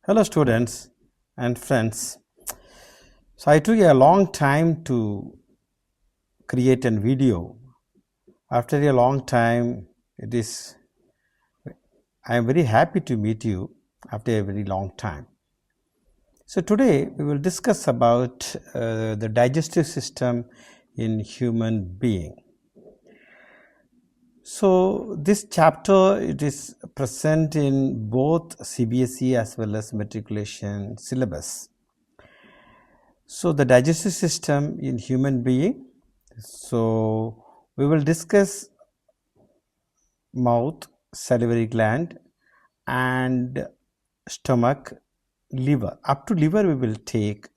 Hello students and friends. So I took a long time to create a video. After a long time, I am very happy to meet you after a very long time. So today we will discuss about the digestive system in human being. So this chapter, it is present in both CBSC as well as Matriculation syllabus. So the digestive system in human being, so we will discuss mouth, salivary gland and stomach, liver. Up to liver we will take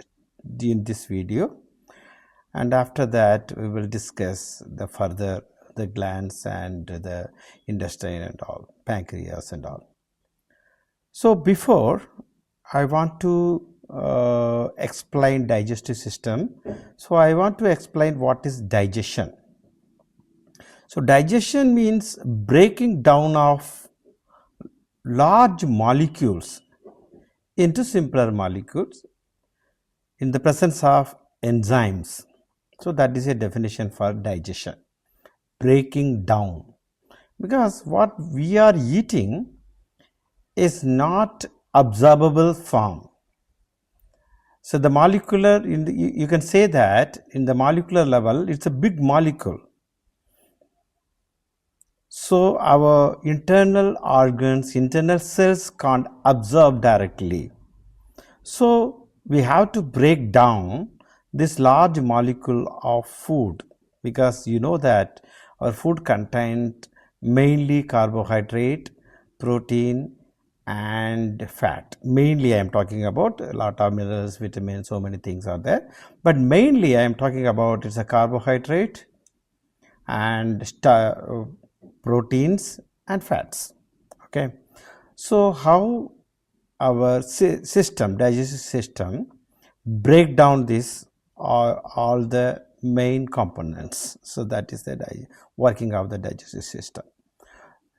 in this video, and after that we will discuss the further the glands and the intestine and all, pancreas and all. So before I want to explain digestive system, so I want to explain what is digestion. So digestion means breaking down of large molecules into simpler molecules in the presence of enzymes. So that is a definition for digestion, breaking down, because what we are eating is not absorbable form. So the molecular, you can say that in the molecular level, it's a big molecule. So our internal organs, internal cells can't absorb directly. So we have to break down this large molecule of food, because you know that our food contains mainly carbohydrate, protein and fat. Mainly I am talking about a lot of minerals, vitamins, so many things are there, but mainly I am talking about it's a carbohydrate and proteins and fats. Okay, so how our system, digestive system, break down this all the main components. So that is the working of the digestive system.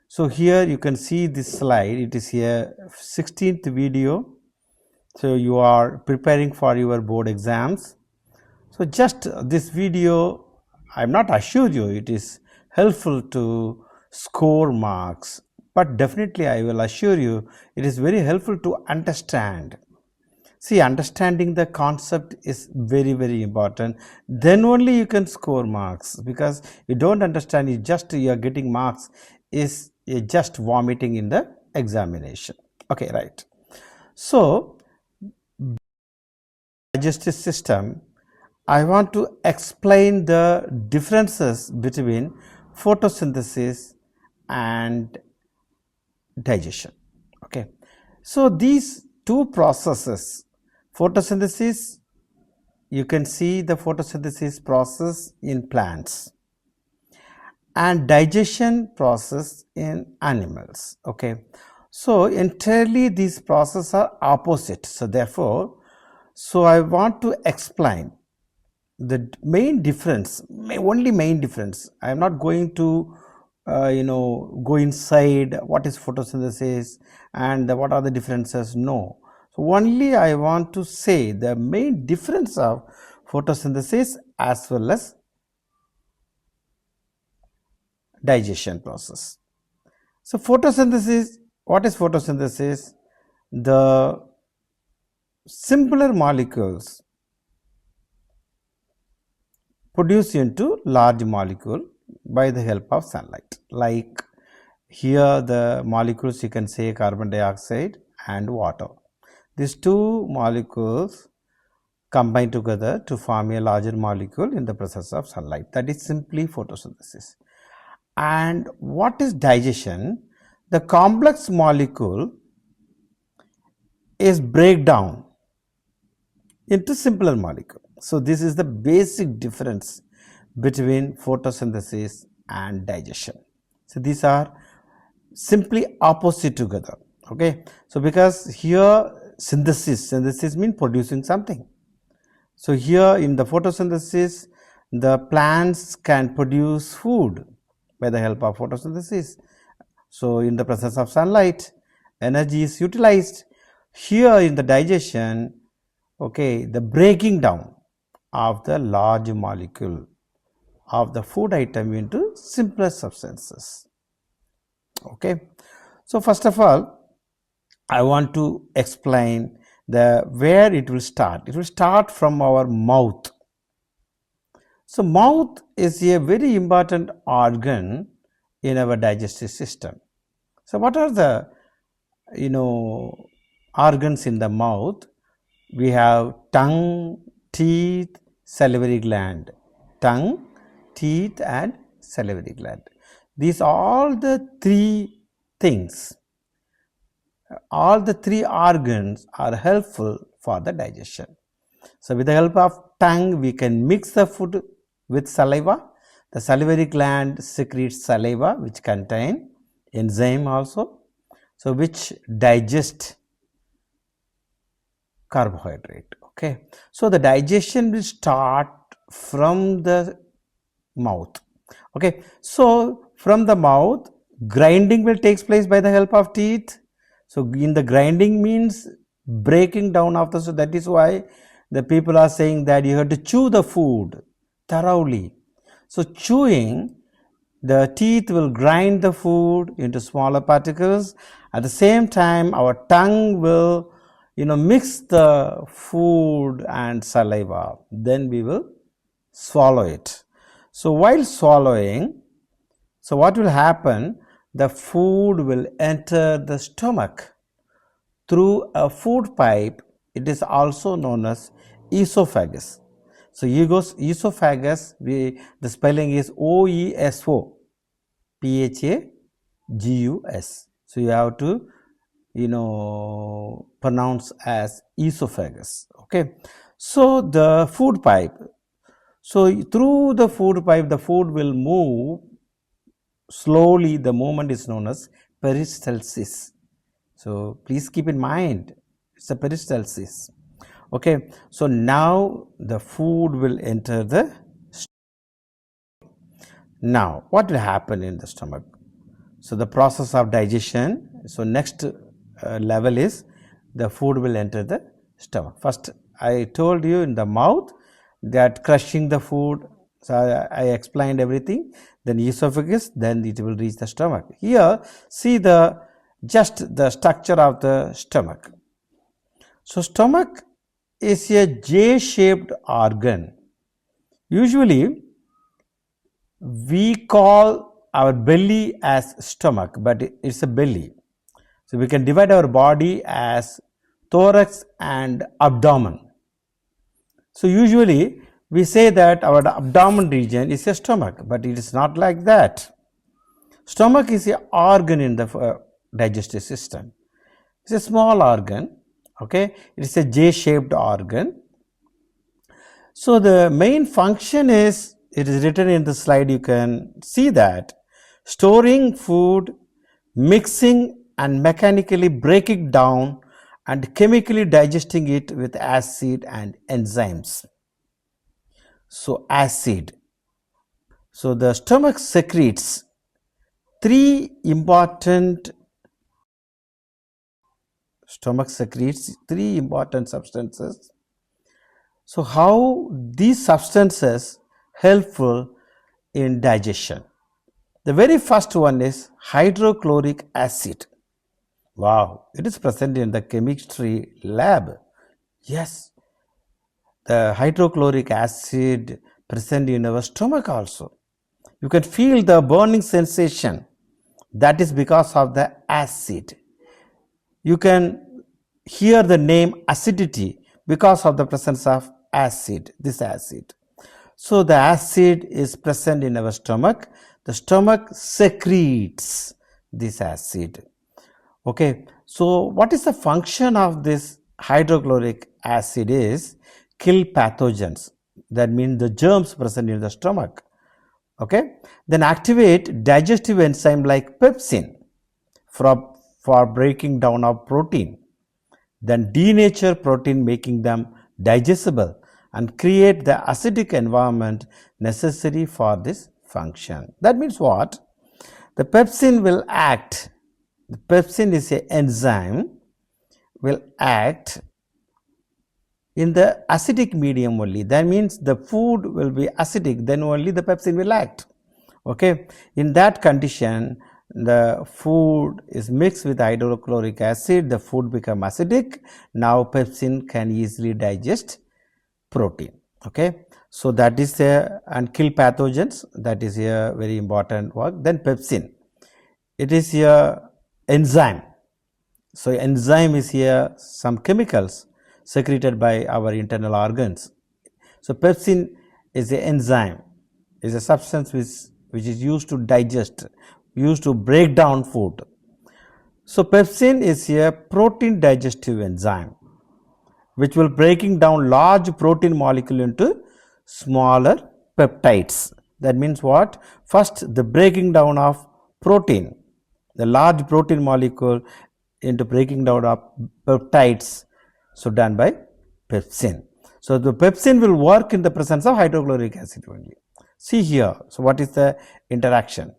So here you can see this slide, it is here 16th video. So you are preparing for your board exams. So just this video, I am not assure you it is helpful to score marks, but definitely I will assure you it is very helpful to understand. See, understanding the concept is very, very important. Then only you can score marks, because you don't understand, you are getting marks is just vomiting in the examination. Okay, right. So digestive system, I want to explain the differences between photosynthesis and digestion. Okay, so these two processes, photosynthesis, you can see the photosynthesis process in plants and digestion process in animals. Okay, so entirely these processes are opposite. So therefore, so I want to explain the main difference, only main difference. I am not going to go inside what is photosynthesis and what are the differences. No, so only I want to say the main difference of photosynthesis as well as digestion process. So photosynthesis, what is photosynthesis? The simpler molecules produce into large molecule by the help of sunlight. Like here the molecules, you can say carbon dioxide and water. These two molecules combine together to form a larger molecule in the presence of sunlight. That is simply photosynthesis. And what is digestion? The complex molecule is breakdown into simpler molecule. So this is the basic difference between photosynthesis and digestion. So these are simply opposite together. Okay, so because here synthesis means producing something. So here in the photosynthesis, the plants can produce food by the help of photosynthesis. So in the presence of sunlight, energy is utilized. Here in the digestion, okay, the breaking down of the large molecule of the food item into simpler substances. Okay, so first of all, I want to explain the where it will start. It will start from our mouth. So mouth is a very important organ in our digestive system. So what are the organs in the mouth? We have tongue, teeth, salivary gland. Tongue, teeth and salivary gland. These are all the three things. All the three organs are helpful for the digestion. So with the help of tongue, we can mix the food with saliva. The salivary gland secretes saliva which contain enzyme also, so which digest carbohydrate. Okay, so the digestion will start from the mouth. Okay, so from the mouth, grinding will take place by the help of teeth. So in the grinding means breaking down of the, so that is why the people are saying that you have to chew the food thoroughly. So chewing, the teeth will grind the food into smaller particles. At the same time, our tongue will mix the food and saliva. Then we will swallow it. So while swallowing, so what will happen? The food will enter the stomach through a food pipe. It is also known as esophagus. So esophagus, the spelling is OESO, PHAGUS. So you have to pronounce as esophagus. Okay, so the food pipe, so through the food pipe the food will move slowly. The movement is known as peristalsis. So please keep in mind, it's a peristalsis. Okay, so now the food will enter the stomach. Now what will happen in the stomach? So the process of digestion, so next level is the food will enter the stomach. First I told you in the mouth that crushing the food, so I explained everything. Then esophagus, then it will reach the stomach. Here see just the structure of the stomach. So stomach is a J-shaped organ. Usually we call our belly as stomach, but it's a belly. So we can divide our body as thorax and abdomen. So usually we say that our abdomen region is a stomach, but it is not like that. Stomach is an organ in the digestive system. It's a small organ. Okay, it is a J-shaped organ. So the main function is, it is written in the slide, you can see that, storing food, mixing and mechanically breaking down and chemically digesting it with acid and enzymes. So acid. So the stomach secretes three important substances. So how these substances helpful in digestion? The very first one is hydrochloric acid. Wow, it is present in the chemistry lab. Yes, the hydrochloric acid present in our stomach also. You can feel the burning sensation. That is because of the acid. You can hear the name acidity because of the presence of acid, this acid. So the acid is present in our stomach. The stomach secretes this acid. Okay, so what is the function of this hydrochloric acid? Is kill pathogens, that means the germs present in the stomach. Okay, then activate digestive enzyme like pepsin for breaking down of protein, then denature protein, making them digestible, and create the acidic environment necessary for this function. That means what? The pepsin will act. The pepsin is an enzyme will act in the acidic medium only. That means the food will be acidic, then only the pepsin will act. Okay, in that condition, the food is mixed with hydrochloric acid, the food become acidic. Now pepsin can easily digest protein. Okay, so that is and kill pathogens, that is a very important work. Then pepsin, it is a enzyme. So enzyme is here some chemicals secreted by our internal organs. So pepsin is an enzyme, is a substance which is used to digest, used to break down food. So pepsin is a protein digestive enzyme which will breaking down large protein molecule into smaller peptides. That means what? First the breaking down of protein, the large protein molecule into breaking down of peptides, so done by pepsin. So the pepsin will work in the presence of hydrochloric acid only. See here, so what is the interaction?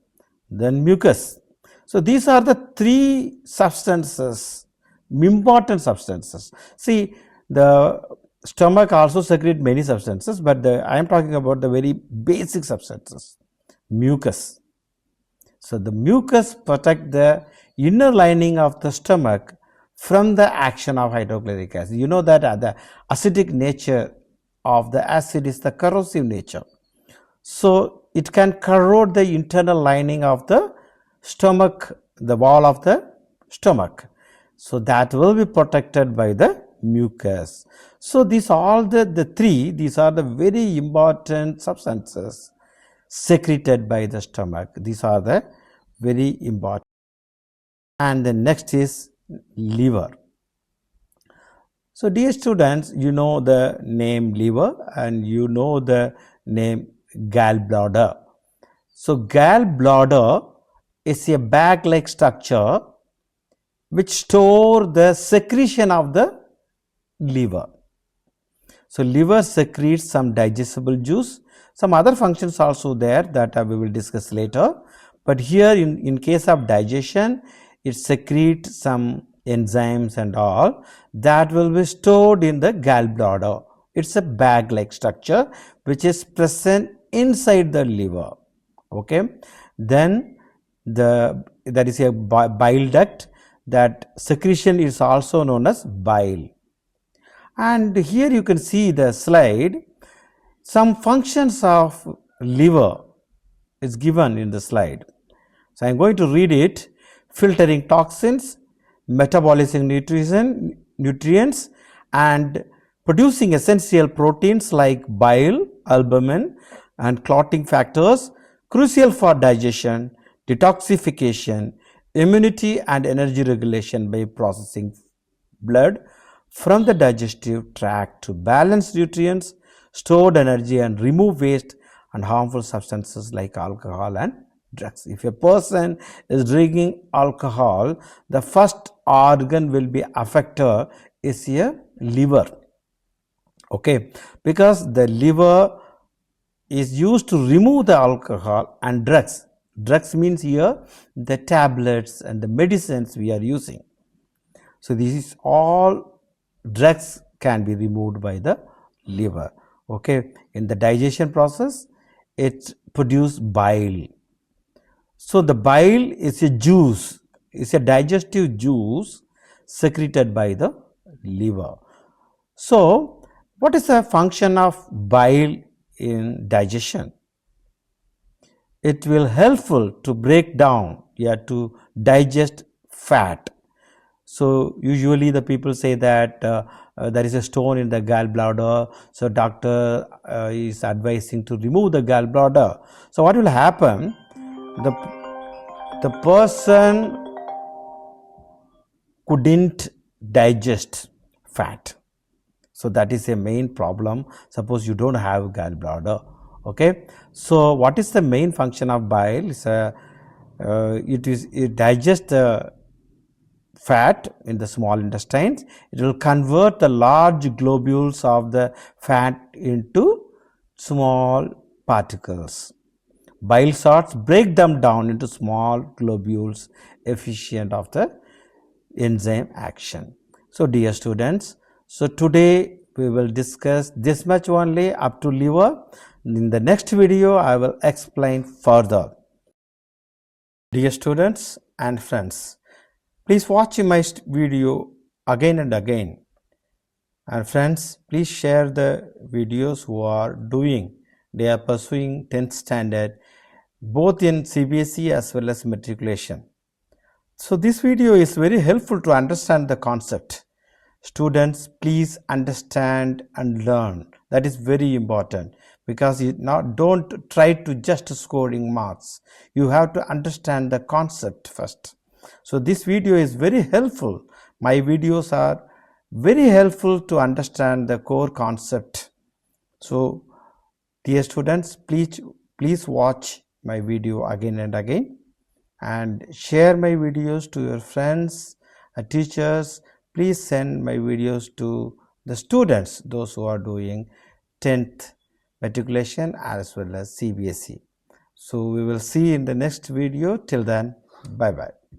Then mucus. So these are the three substances, important substances. See, the stomach also secrete many substances, but I am talking about the very basic substances. Mucus. So the mucus protect the inner lining of the stomach from the action of hydrochloric acid. You know that the acidic nature of the acid is the corrosive nature. So it can corrode the internal lining of the stomach, the wall of the stomach. So that will be protected by the mucus. So these all the three, these are the very important substances secreted by the stomach. These are the very important. And the next is liver. So dear students, you know the name liver and you know the name gallbladder. So gallbladder is a bag-like structure which store the secretion of the liver. So liver secretes some digestible juice, some other functions also there that we will discuss later. But here in case of digestion, it secretes some enzymes and all that will be stored in the gallbladder. It's a bag-like structure which is present inside the liver. Okay, then there is a bile duct. That secretion is also known as bile. And here you can see the slide. Some functions of liver is given in the slide. So I am going to read it. Filtering toxins, metabolizing nutrients and producing essential proteins like bile, albumin and clotting factors, crucial for digestion, detoxification, immunity and energy regulation by processing blood from the digestive tract to balance nutrients, stored energy and remove waste and harmful substances like alcohol and drugs. If a person is drinking alcohol, the first organ will be affected is a liver. Okay, because the liver is used to remove the alcohol and drugs. Drugs means here the tablets and the medicines we are using. So this is all drugs can be removed by the liver. Okay, in the digestion process, it produces bile. So the bile is a juice, is a digestive juice secreted by the liver. So what is the function of bile in digestion? It will helpful to break down, to digest fat. So usually the people say that there is a stone in the gallbladder, so doctor is advising to remove the gallbladder. So what will happen? The person couldn't digest fat. So that is a main problem. Suppose you don't have gallbladder. Okay. So what is the main function of bile? It digests the fat in the small intestines. It will convert the large globules of the fat into small particles. Bile salts break them down into small globules, efficient of the enzyme action. So dear students, so today we will discuss this much only up to liver. In the next video I will explain further. Dear students and friends, please watch my video again and again. And friends, please share the videos who are they are pursuing 10th standard both in CBSC as well as matriculation. So this video is very helpful to understand the concept. Students, please understand and learn. That is very important, because you don't try to just scoring marks. You have to understand the concept first. So this video is very helpful. My videos are very helpful to understand the core concept. So dear students, please watch my video again and again, and share my videos to your friends and teachers. Please send my videos to the students, those who are doing 10th matriculation as well as CBSE. So we will see in the next video. Till then, bye bye.